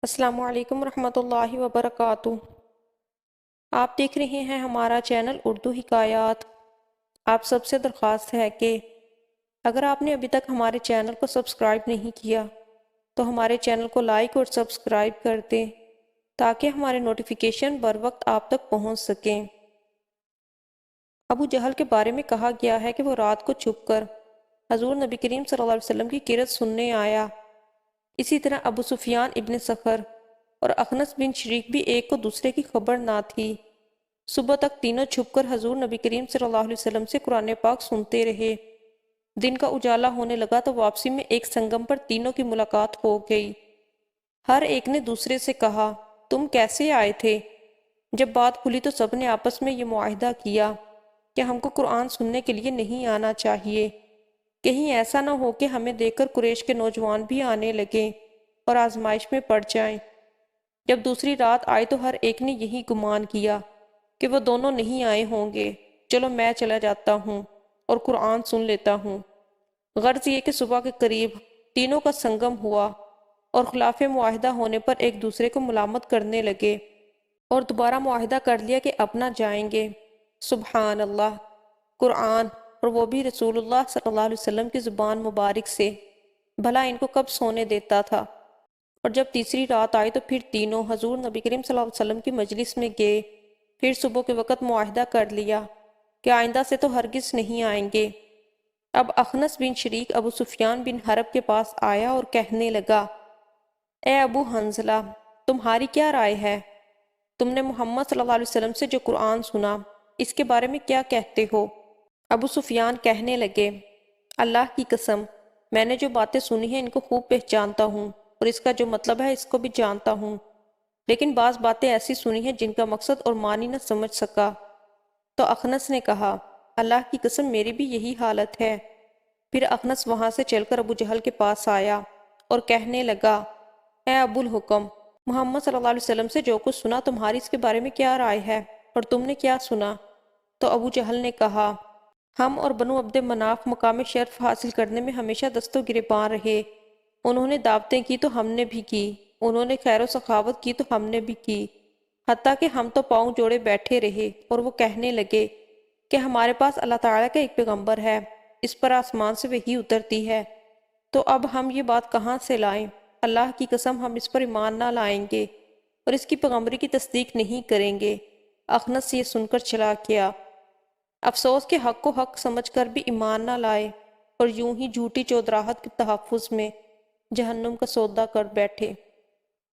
السلام علیکم ورحمۃ اللہ وبرکاتہ۔ آپ دیکھ رہے ہیں ہمارا چینل اردو حکایات۔ آپ سب سے درخواست ہے کہ اگر آپ نے ابھی تک ہمارے چینل کو سبسکرائب نہیں کیا تو ہمارے چینل کو لائک اور سبسکرائب کر دیں تاکہ ہمارے نوٹیفیکیشن بر وقت آپ تک پہنچ سکیں۔ ابو جہل کے بارے میں کہا گیا ہے کہ وہ رات کو چھپ کر حضور نبی کریم صلی اللہ علیہ وسلم کی قرأت سننے آیا۔ اسی طرح ابو سفیان ابن صخر اور اخنس بن شریک بھی ایک کو دوسرے کی خبر نہ تھی۔ صبح تک تینوں چھپ کر حضور نبی کریم صلی اللہ علیہ وسلم سے قرآن پاک سنتے رہے۔ دن کا اجالا ہونے لگا تو واپسی میں ایک سنگم پر تینوں کی ملاقات ہو گئی۔ ہر ایک نے دوسرے سے کہا، تم کیسے آئے تھے؟ جب بات کھلی تو سب نے آپس میں یہ معاہدہ کیا کہ ہم کو قرآن سننے کے لیے نہیں آنا چاہیے، کہیں ایسا نہ ہو کہ ہمیں دیکھ کر قریش کے نوجوان بھی آنے لگیں اور آزمائش میں پڑ جائیں۔ جب دوسری رات آئی تو ہر ایک نے یہی گمان کیا کہ وہ دونوں نہیں آئے ہوں گے، چلو میں چلا جاتا ہوں اور قرآن سن لیتا ہوں۔ غرض یہ کہ صبح کے قریب تینوں کا سنگم ہوا اور خلاف معاہدہ ہونے پر ایک دوسرے کو ملامت کرنے لگے اور دوبارہ معاہدہ کر لیا کہ اب نہ جائیں گے۔ سبحان اللہ! قرآن، اور وہ بھی رسول اللہ صلی اللہ علیہ وسلم کی زبان مبارک سے، بھلا ان کو کب سونے دیتا تھا۔ اور جب تیسری رات آئی تو پھر تینوں حضور نبی کریم صلی اللہ علیہ وسلم کی مجلس میں گئے۔ پھر صبح کے وقت معاہدہ کر لیا کہ آئندہ سے تو ہرگز نہیں آئیں گے۔ اب اخنس بن شریک ابو سفیان بن حرب کے پاس آیا اور کہنے لگا، اے ابو حنظلہ، تمہاری کیا رائے ہے؟ تم نے محمد صلی اللہ علیہ وسلم سے جو قرآن سنا، اس کے بارے میں کیا کہتے ہو؟ ابو سفیان کہنے لگے، اللہ کی قسم، میں نے جو باتیں سنی ہیں ان کو خوب پہچانتا ہوں اور اس کا جو مطلب ہے اس کو بھی جانتا ہوں، لیکن بعض باتیں ایسی سنی ہیں جن کا مقصد اور معنی نہ سمجھ سکا۔ تو اخنس نے کہا، اللہ کی قسم میری بھی یہی حالت ہے۔ پھر اخنس وہاں سے چل کر ابو جہل کے پاس آیا اور کہنے لگا، اے ابو الحکم، محمد صلی اللہ علیہ وسلم سے جو کچھ سنا تمہاری اس کے بارے میں کیا رائے ہے، اور تم نے کیا سنا؟ تو ابو جہل نے کہا، ہم اور بنو عبد مناف مقام شرف حاصل کرنے میں ہمیشہ دست و گریباں رہے۔ انہوں نے دعوتیں کی تو ہم نے بھی کی، انہوں نے خیر و سخاوت کی تو ہم نے بھی کی، حتیٰ کہ ہم تو پاؤں جوڑے بیٹھے رہے اور وہ کہنے لگے کہ ہمارے پاس اللہ تعالیٰ کا ایک پیغمبر ہے، اس پر آسمان سے وحی اترتی ہے، تو اب ہم یہ بات کہاں سے لائیں؟ اللہ کی قسم ہم اس پر ایمان نہ لائیں گے اور اس کی پیغمبری کی تصدیق نہیں کریں گے۔ اخنس یہ سن کر چلا گیا، افسوس کہ حق کو حق سمجھ کر بھی ایمان نہ لائے اور یوں ہی جھوٹی چودراہٹ کے تحفظ میں جہنم کا سودا کر بیٹھے۔